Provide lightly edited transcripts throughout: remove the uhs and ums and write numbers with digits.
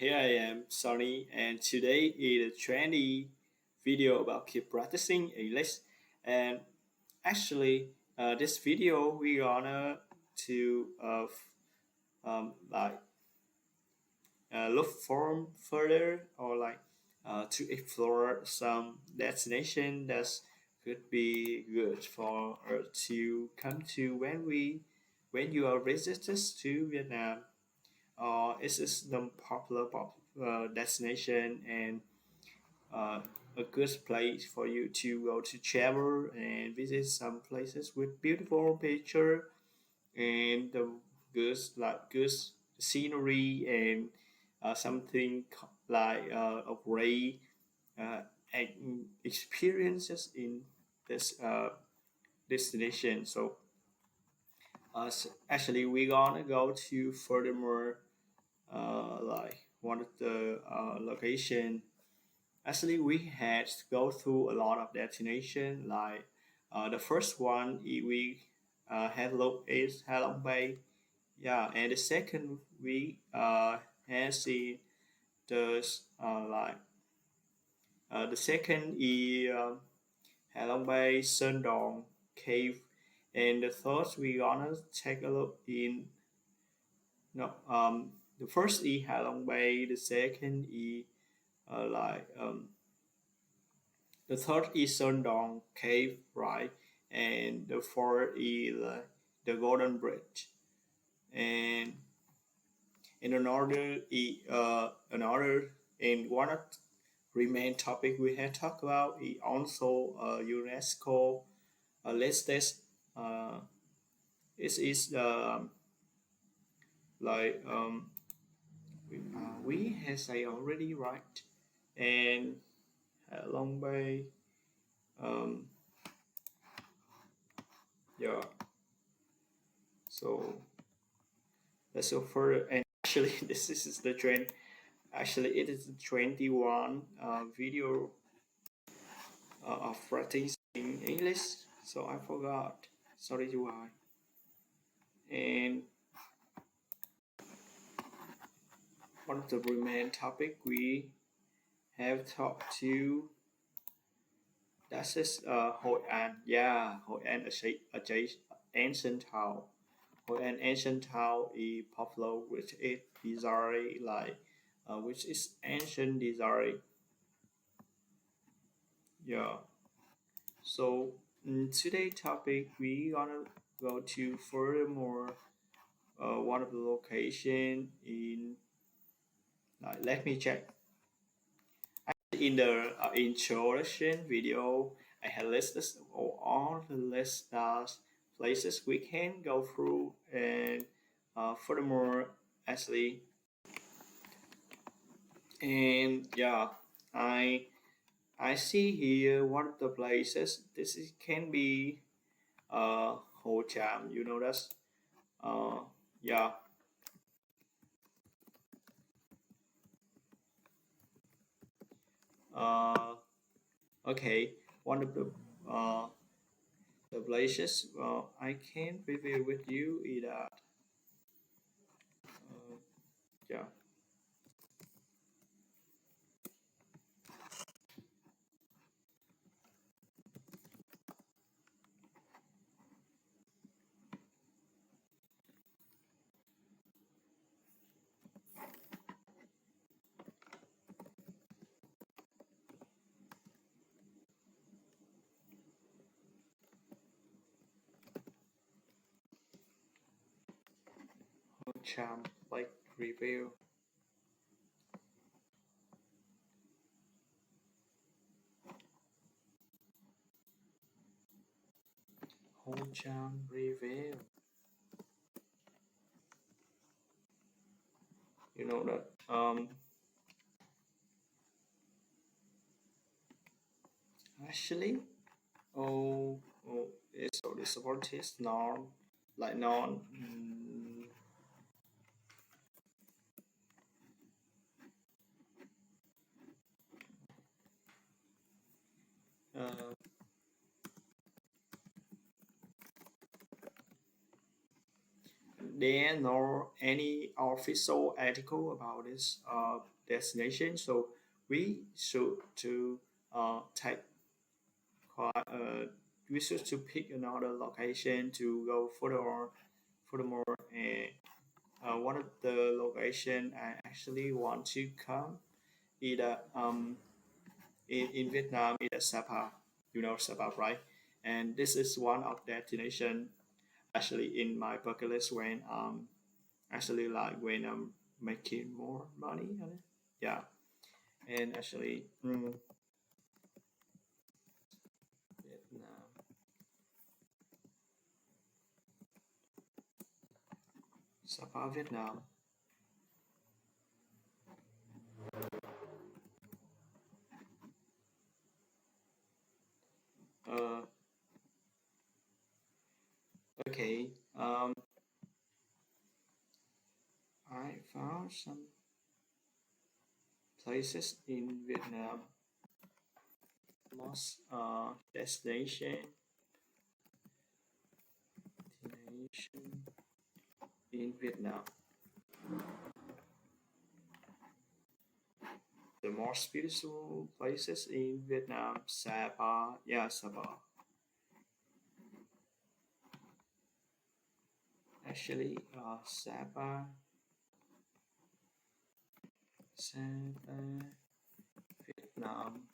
Here I am, Sonny, and today is a trendy video about keep practicing English. And this video we gonna to like look for further or to explore some destination that could be good for to come to when you are visited to Vietnam. It is the popular destination and uh, a good place for you to go to travel and visit some places with beautiful picture and the good scenery and something a great uh, experiences in this destination. So actually we're gonna go to furthermore like one of the location. Actually, we had to go through a lot of destination. The first one we had look is Halong Bay. Yeah, and the second we had seen the the second is Halong Bay Sơn Đòn Cave, and the third we gonna take a look in no the first is Halong Bay, the second is uh, like um, the third is Sơn Cave, right? And the fourth is the Golden Bridge. And in another and one of the main topic we have talked about is also UNESCO listed. Uh, it is like we have say already, right? And Long Bay, um, yeah. So let's go further. And actually, this is the trend. Actually, it is the 21 video of practice in English. So I forgot. Sorry to I. And one of the main topic we have talked to that is Hội An. Yeah, Hội An is ancient town. Hội An ancient town is popular with its design which is ancient design. Yeah. So today topic we gonna go to furthermore one of the location in let me check in the introduction video I had listed all the list places we can go through and furthermore actually and yeah I I see here one of the places can be Hồ Tràm, you know that uh yeah uh okay one of the places I can review with you is that yeah Hồ Tràm like review Hồ Tràm review, you know that actually so the support is non like non uh, there nor any official article about this destination, so we should to take quite we should to pick another location to go further. Furthermore, one of the location I actually want to come is in Vietnam is Sapa. You know Sapa, right? And this is one of destination actually in my bucket list when actually like when I'm making more money on it. Yeah, and actually Vietnam. Sapa, Vietnam. Uh, okay. I found some places in Vietnam. Most destination in Vietnam. The most beautiful places in Vietnam, Sapa. Yeah, Sapa. Actually, Sapa, Sapa, Vietnam.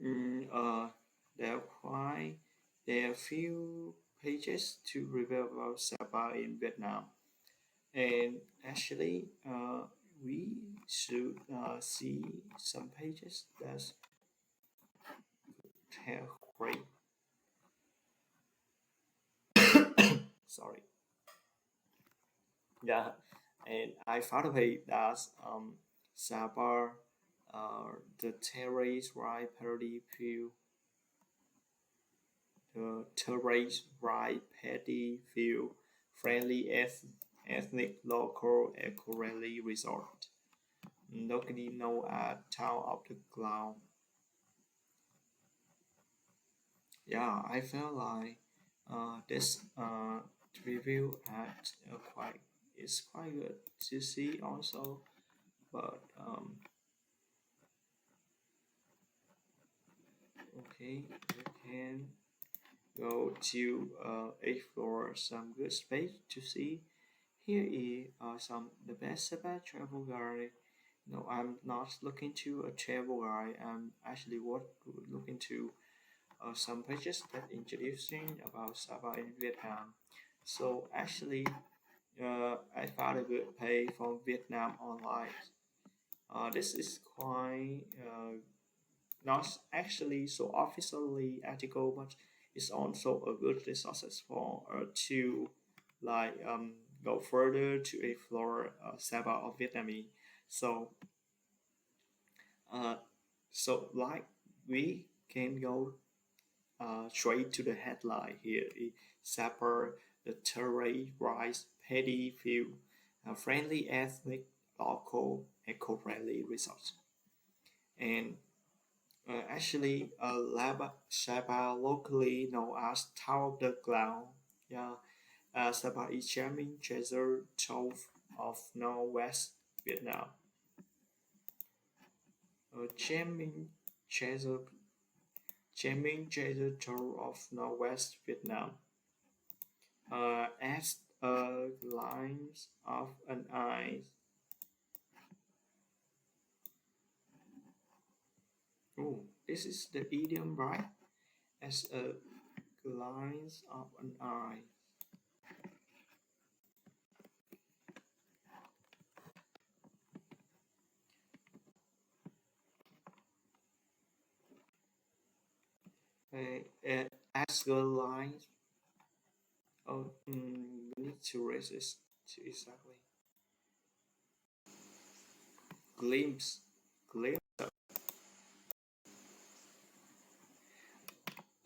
Mm, there are quite there are few pages to review about Sapa in Vietnam, and actually, we should see some pages that have great. Sorry, yeah, and I found a page that's Sapa, the terrace right parody view, the terrace right paddy view, friendly ethnic local eco-friendly resort. Locally known as Town of the Clown. Yeah, I felt like this review at quite is quite good to see also, but okay, we can go to explore some good space to see. Here is some the best about travel guide. No, I'm not looking to a travel guide. I'm actually looking to some pages that introducing about Sapa in Vietnam. So actually, I found a good page from Vietnam online. This is quite not actually so officially article, but it's also a good resources for to like go further to explore Sapa or Vietnamese. So uh, so like we can go straight to the headline here. Sapa, the terraced rice paddy field, a friendly ethnic local eco-friendly resort. And actually, Sapa, locally known as Town of the Clown. Yeah, Sapa is charming treasure trove of northwest Vietnam. A treasure, charming treasure trove of northwest Vietnam. As lines of an eye. Oh, this is the idiom, right? As a lines of an eye. As the lines. Oh, we need to resist to exactly. Glimpse, glimpse,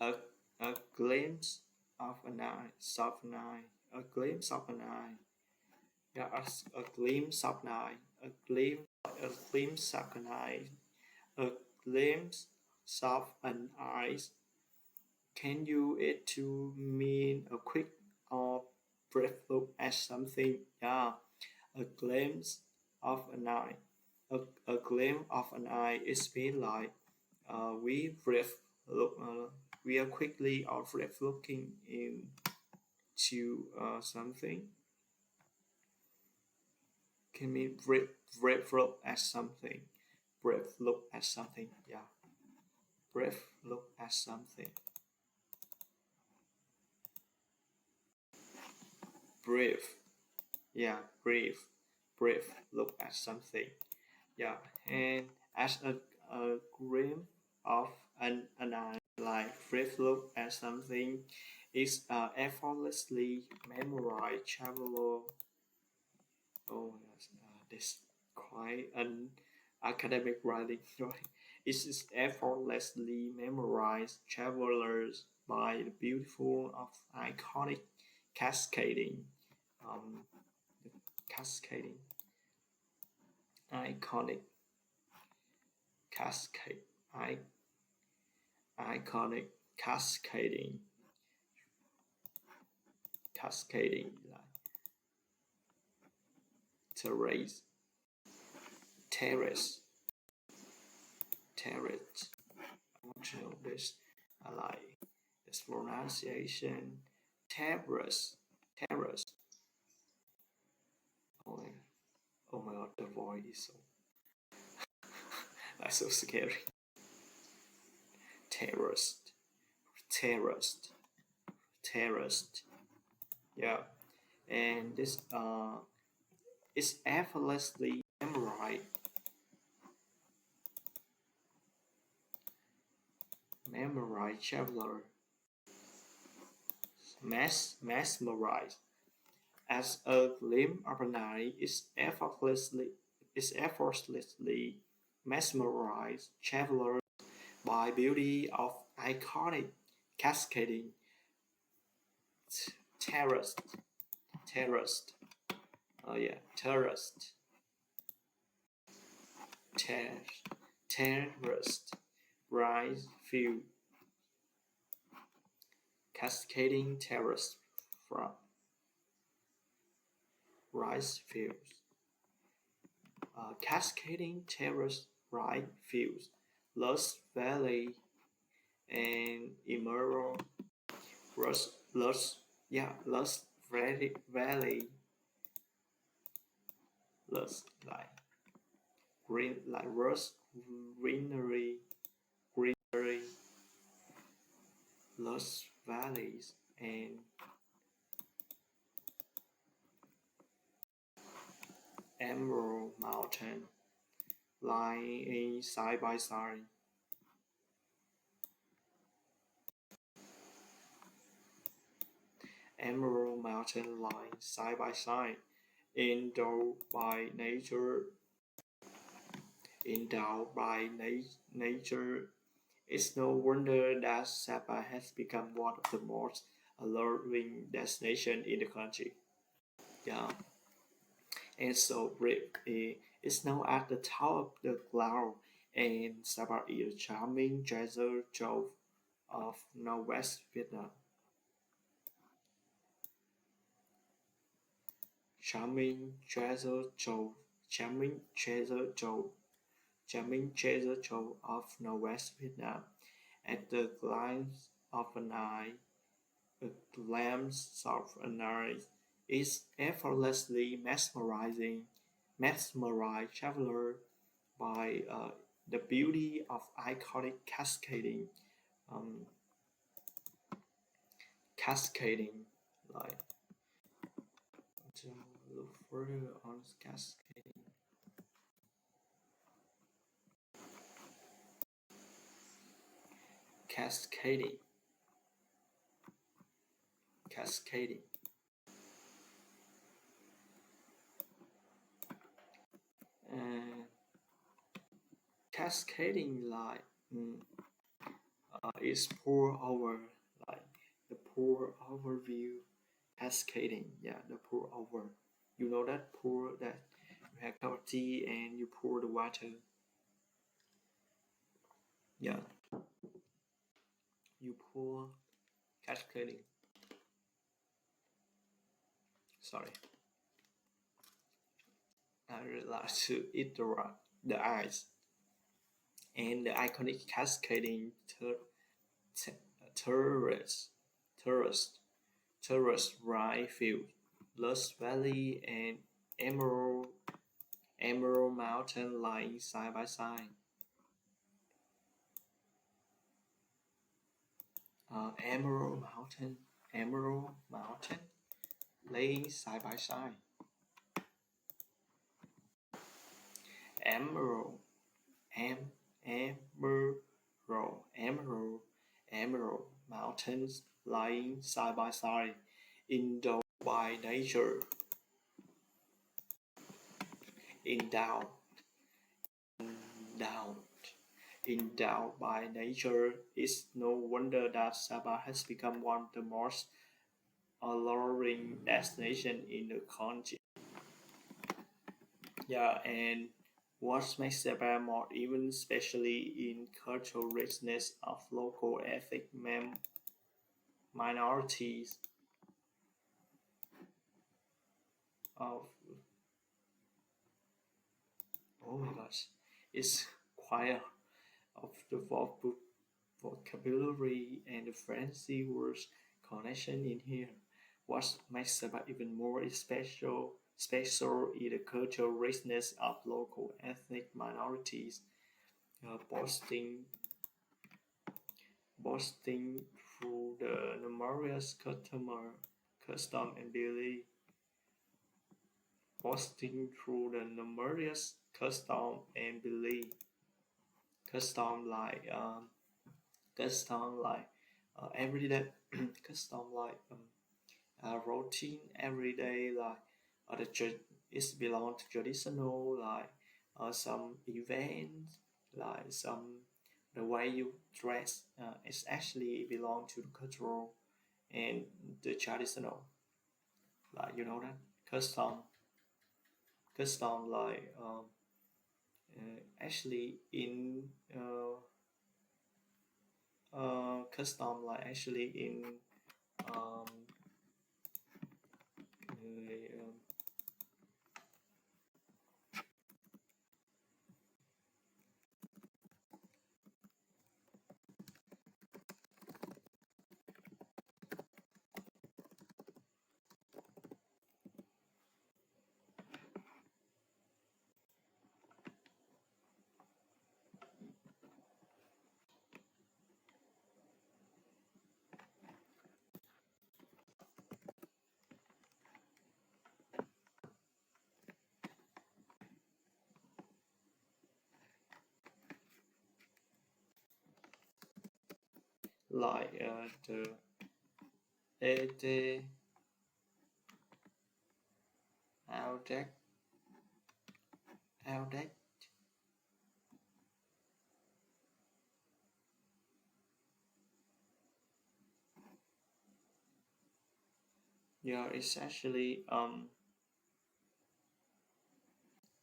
a, a glimpse of an eye, soft an eye, a glimpse of an eye. Yeah, a glimpse of an eye, a glimpse of an eye, a glimpse of an eye. can you it to mean a quick or brief look at something? Yeah, a glimpse of an eye. A, a glimpse of an eye is mean like we brief look. We are quickly or brief looking into something. Can mean brief look at something. Brief look at something. Yeah, brief look at something. Brief. Yeah, brief look at something. Yeah, and as a glimpse of an eye, like brief look at something, is effortlessly memorized traveler. Oh yes, this quite an academic writing, right? It is effortlessly memorized travelers by the beautiful of iconic cascading. Um, cascading, iconic, cascade, I, iconic, cascading, cascading, like terrace, terrace, terrace. I want to know this. I like this pronunciation. Terrace, terrace. Oh my, oh my god, the voice is so, that's so scary. Terraced, terraced, terraced. Yeah, and this is effortlessly memorized. Memorized traveler, mesmerized as a glimpse of an eye is effortlessly mesmerized traveler by beauty of iconic cascading terraced terraced yeah terraced ter- terraced rise view cascading terrace from rise views cascading terrace right views lush valley and emerald lush yeah lush valley lush like green like rust greenery greenery lush valleys and emerald mountain lying side by side. Emerald mountain lying side by side endowed by nature endowed by nature. It's no wonder that Sapa has become one of the most alluring destinations in the country. Yeah, and so it's now at the top of the cloud, and Sapa is a charming treasure trove of northwest Vietnam. Charming treasure trove, charming treasure trove, charming treasure trove of northwest Vietnam. At the glance of an eye, a glimpse of an eye is effortlessly mesmerize traveler by the beauty of iconic um, cascading. Like to look further on cascading, cascading, cascading. And cascading like is pour over like the pour overview cascading. Yeah, the pour over. You know that pour that you have cup of tea and you pour the water. Yeah, you pour cascading. Sorry, I really like to eat the ice and the iconic cascading ter- terrace, terraced, terraced rye field, lush valley, and emerald emerald mountain lying side by side. Emerald mountain, emerald mountain, laying side by side. Emerald, emerald, emerald mountains lying side by side, endowed by nature, endowed, endowed, endowed by nature. It's no wonder that Sapa has become one of the most alluring destinations in the country. Yeah, and what makes Japan more even, especially in cultural richness of local ethnic minorities of oh my gosh, it's quite of the vocabulary and the fancy words connection in here. What makes Japan even more special is the cultural richness of local ethnic minorities, boasting boasting through the numerous custom and belief, boasting through the numerous custom like custom like everyday custom like routine everyday like it's belong to traditional like some events like some the way you dress it's actually belong to the cultural and the traditional like you know that custom like actually in custom like actually in um, um, like the outdeck outdeck yeah it's actually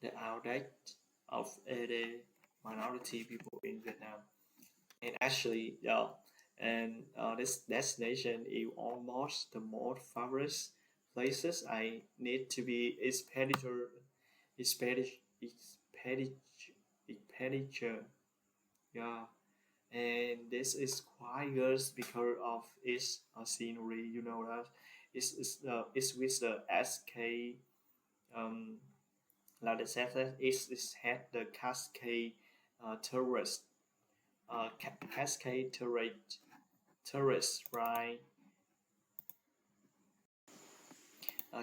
the outdeck of the minority people in Vietnam. And actually, yeah, and this destination is almost the most favorite places I need to be expediture, expenditure. Yeah, and this is quite good because of its scenery. You know that it's with the SK um like the sector is had the Cascade terrace Cascade terrace right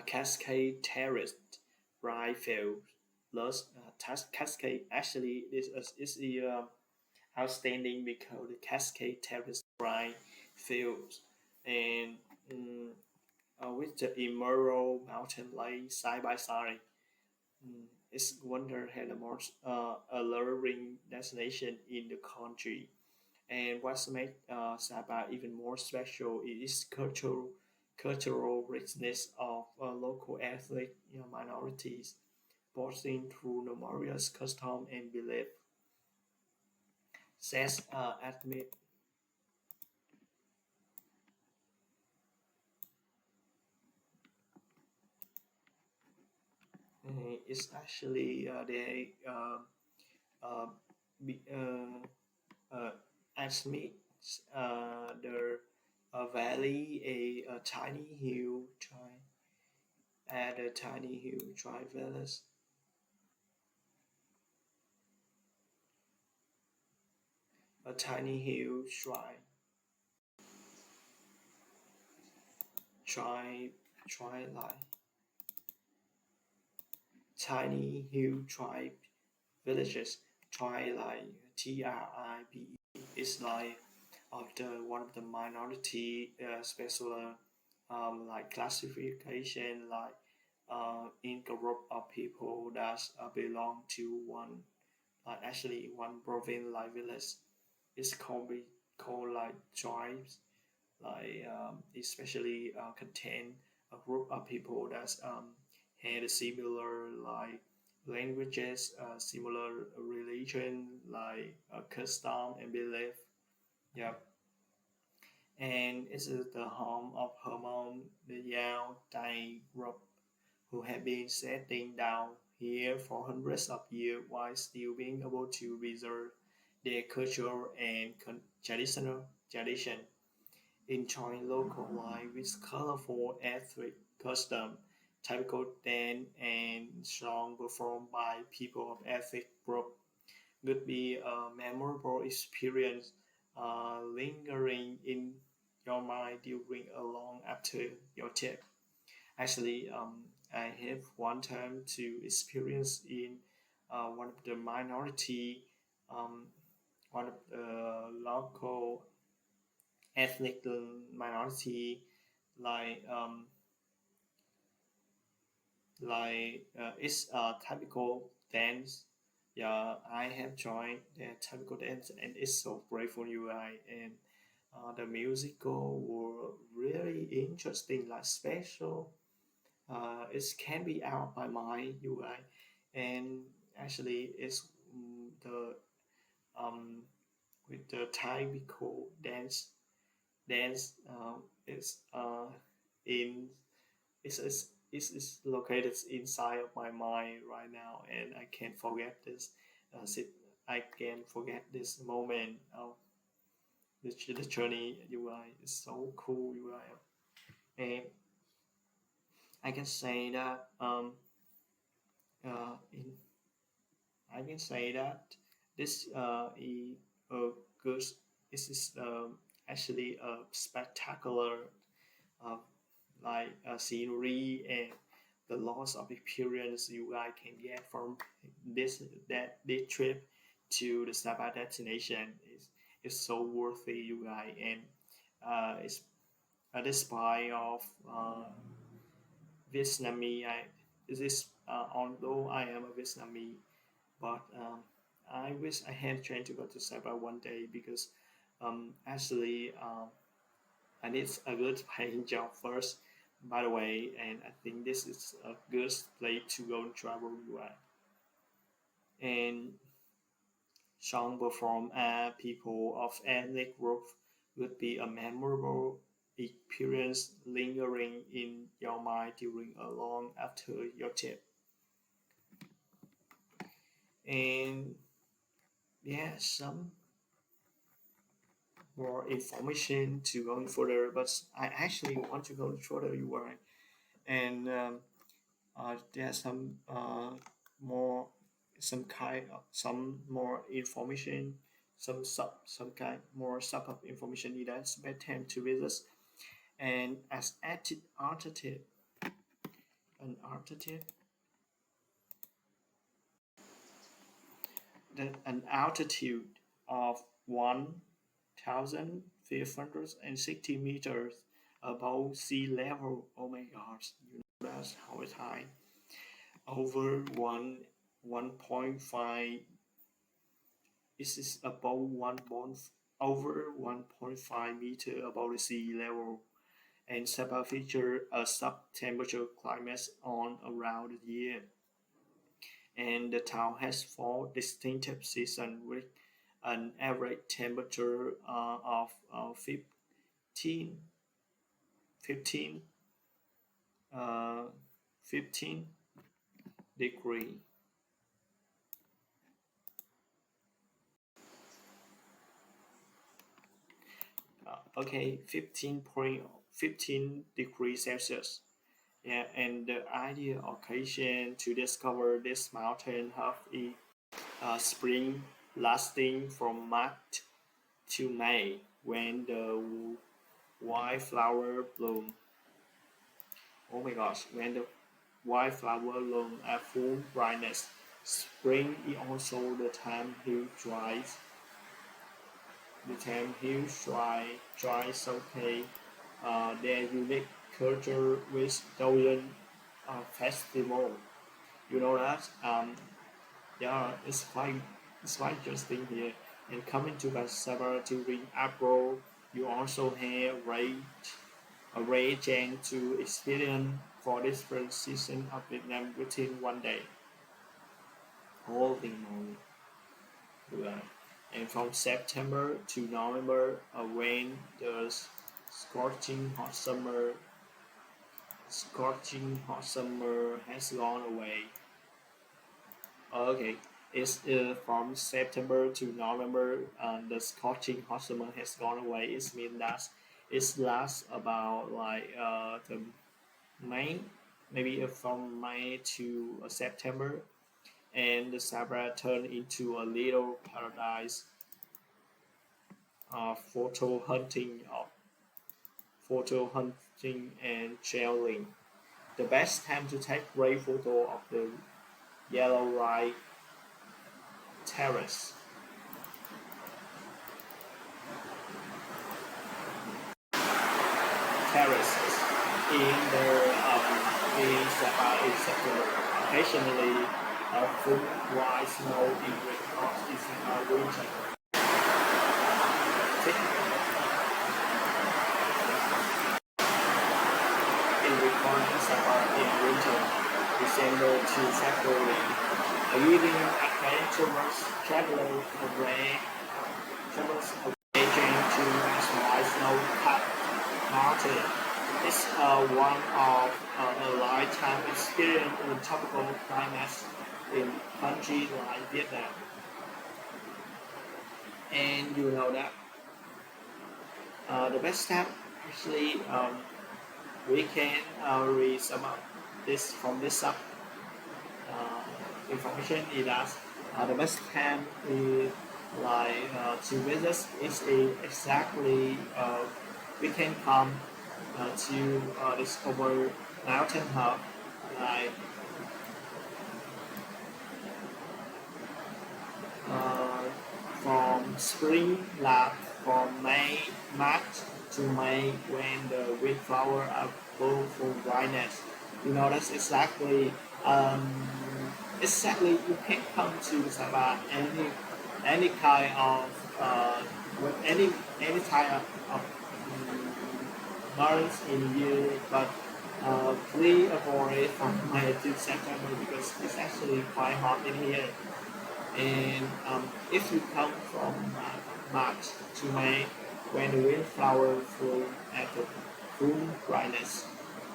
Cascade terraced right field plus Cascade actually is the outstanding because the Cascade terrace right fields and mm, with the emerald mountain lake side by side. It's wonder had the most alluring destination in the country. And what makes Sapa even more special is cultural richness of local ethnic minorities, boasting through numerous custom and belief. Says admit is actually they uh, be, asked me the valley a tiny hill try at a tiny hill try villas a tiny hill try try like tiny hill tribe villages twilight tribe is like of the one of the minority special like classification like in group of people that belong to one actually one province like village is called like tribes like especially contain a group of people that had a similar like languages, similar religion, like custom and belief. Yeah, and it is the home of Hermon the Yao Dai group, who have been settling down here for hundreds of years while still being able to preserve their culture and tradition enjoying local life with colorful ethnic custom, typical dance and song performed by people of ethnic group would be a memorable experience lingering in your mind during a long after your trip. Actually, I have one time to experience in one of the minority, um, one of the local ethnic minority like it's a typical dance. Yeah, I have joined the typical dance and it's so great for you and the musical were really interesting like special. It can be out by my UI and actually it's the um with the typical dance is in is located inside of my mind right now and I can't forget this I can't forget this moment of the journey UI is so cool UI and I can say that in I can say that this is a good this is actually a spectacular uh, like scenery and the loss of experience you guys can get from this trip to the Sapa destination is so worthy you guys and it's despite of Vietnamese although I am a Vietnamese but I wish I had chance to go to Sapa one day because actually and it's a good paying job first by the way and I think this is a good place to go and travel UI and song performed at people of ethnic group would be a memorable experience lingering in your mind during a long after your trip and yeah some more information to going further but I actually want to go further UI and there's some more some more information some kind more sub of information needed spend time to visit and as altitude an altitude an altitude of 1,560 meters above sea level. Oh my gosh, you know that's how it's high. Over 1.5 this is above 1 over 1.5 meter above the sea level and Sapa feature a sub-temperature climate on around the year. And the town has four distinctive seasons with an average temperature of 15, 15, uh, 15 degree. Okay, 15 degrees Celsius. Yeah, and the ideal occasion to discover this mountain have is spring, lasting from March to May, when the wildflower bloom. Oh my gosh, when the wildflower bloom at full brightness. Spring is also the time hills dries. The time hills dries okay. Their unique culture with thousand festival. You know that? Yeah, it's quite interesting here. And coming to Sapa during April, you also have a region to experience for different season of Vietnam within one day. Holding on. Yeah. And from September to November, when the scorching hot summer has gone away. Okay, it's from September to November, the scorching hot summer has gone away. It means that it lasts about like the May, maybe from May to September, and the Sabra turned into a little paradise of photo hunting and trailing. The best time to take great photo of the yellow light terrace terraces in Sapa in September. Occasionally, full white snow in winter. In recording Sapa in winter, December to February. A leading adventurous travelers away to mesmerizes snow-capped mountain. It's one of a lifetime experience in tropical climates in countries like Vietnam. And you know that the best step actually we can read some of this from this sub information is that the best time is like to visit is exactly we can come to discover mountain hub like uh, from spring like from March to May when the wind flower are full for brightness. You know that's exactly you can come to Sapa any kind of with any type of months in year, but please avoid from May to September because it's actually quite hot in here. And if you come from March to May, when the wind flower full at the full brightness,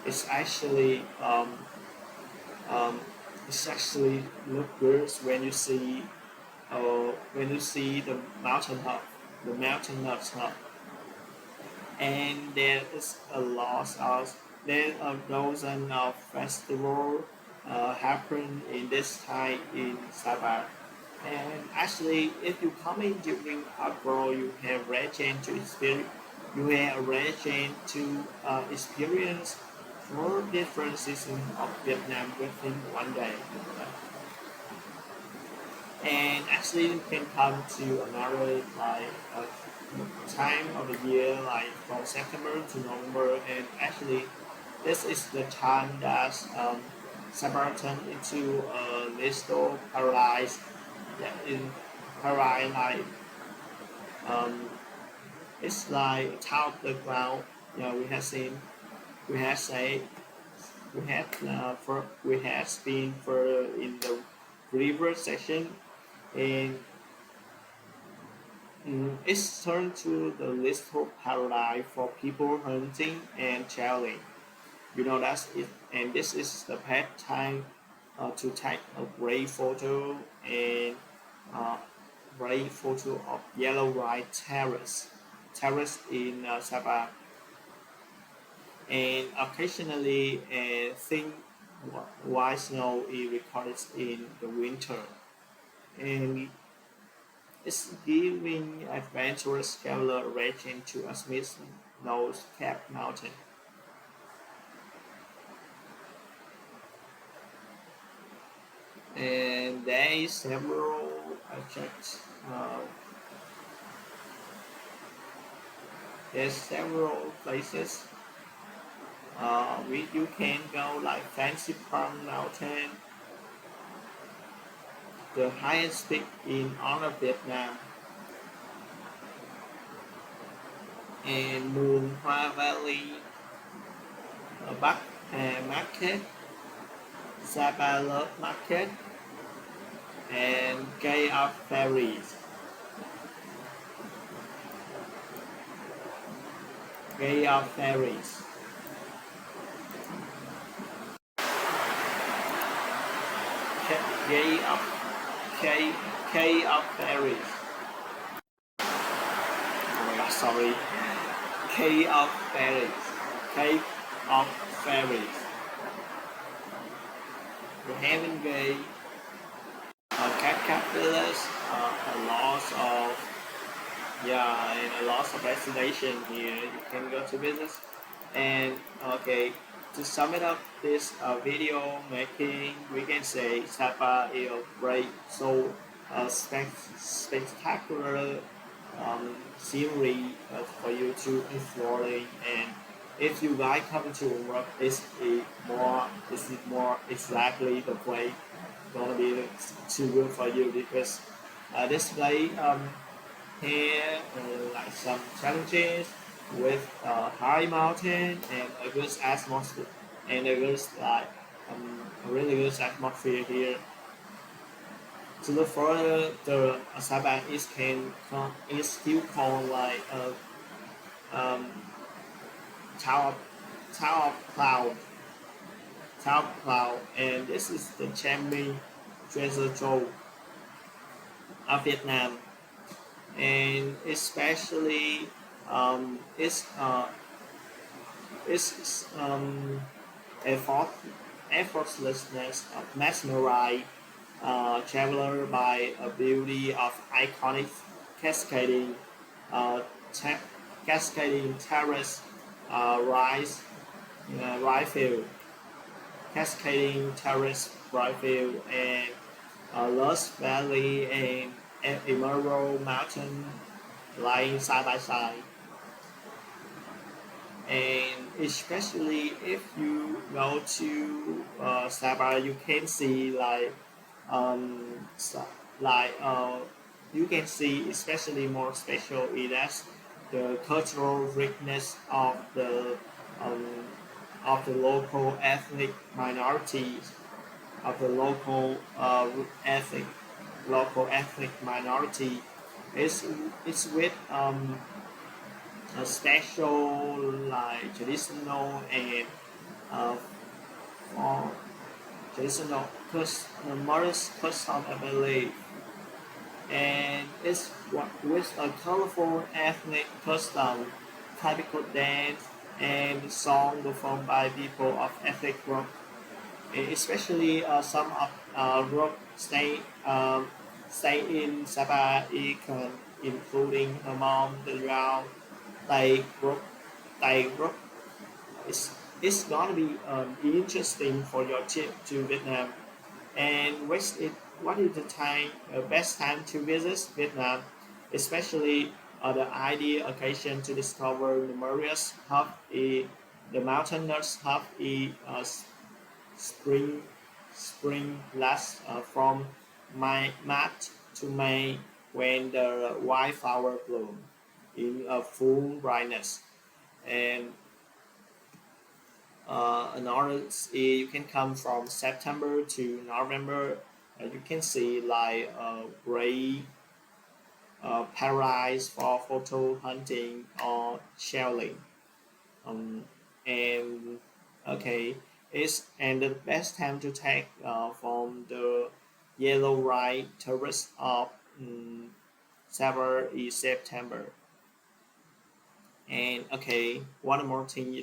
it's actually um, it's actually look good when you see the mountain nuts hub, and there is a lot of there are dozens of festivals happen in this time in Sabah. And actually, if you come in during April, you have region to experience. You have a region to experience four different seasons of Vietnam within one day. And actually, you can come to another like time of the year, like from September to November. And actually, this is the time that Summer turned into a little paradise. Yeah, in paradise, like um, it's like top of the ground. Yeah, we have seen, we have say, we have been for in the river section, and it's turned to the little paradise for people hunting and traveling. You know that's it, and this is the best time to take a great photo and uh, great photo of yellow white terrace in Sapa, and occasionally a thin white snow is recorded in the winter, and it's giving adventurous traveler reaching to a smith nose capped mountain. And there is several objects. There's several places where you can go, like Fancy Palm Mountain, the highest peak in all of Vietnam, and Moon Hoa Valley, Bắc Hà Market, Sapa Love Market, and Gay of Fairies. Gay of Fairies. Gay of K K of Fairies. Oh my god, sorry. K of Fairies. K of Fairies. The Heaven Gate, Capitals, a loss of and a lots of destination here you can go to visit. And okay, to sum it up, this video making, we can say Sapa is a great, so spectacular scenery for you to exploring. And if you guys come to work, this is more exactly the way gonna be too good for you, because this place here like some challenges with high mountain and a good atmosphere, and a good a really good atmosphere here. To look further, the Sapa is still called like um, tower tower cloud and this is the champion treasure trove of Vietnam, and especially it's effort, effortlessness of mesmerize traveler by a beauty of iconic cascading uh, ta- cascading terrace rise rifle cascading terrace rifle and lush valley and emerald mountain lying side by side. And especially if you go to Sapa, you can see like you can see, especially more special is that the cultural richness um, of the local ethnic minorities of the ethnic local ethnic minority. It's it's with a special like traditional and uh, for traditional modest custom, I believe, and it's with a colorful ethnic custom, typical dance and song performed by people of ethnic group, especially some of group stay in Sapa, including among the round Thai group. Thai group. It's it's gonna be interesting for your trip to Vietnam. And what is the best time to visit Vietnam, especially the ideal occasion to discover numerous the mountainous hub spring spring lasts from March to May, when the wildflower bloom in a full brightness. And another you can come from September to November. You can see like great paradise for photo hunting or shelling. Um, and okay, It's and the best time to take from the yellow rice terrace of Sapa is September. And okay, one more thing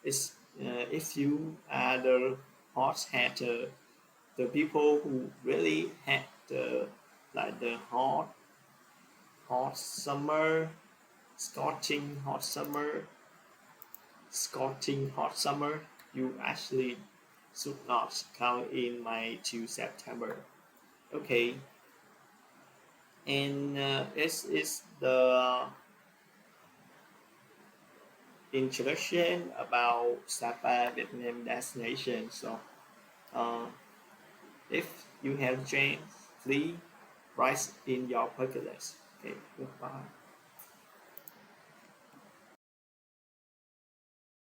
is if you are the horse hatter, the people who really had the like the hot summer, scorching hot summer, scorching hot summer, you actually should not come in May to September. Okay, and it's the introduction about Sapa Vietnam destination. So, uh, if you have chance, please write in your bucket list. Okay, goodbye.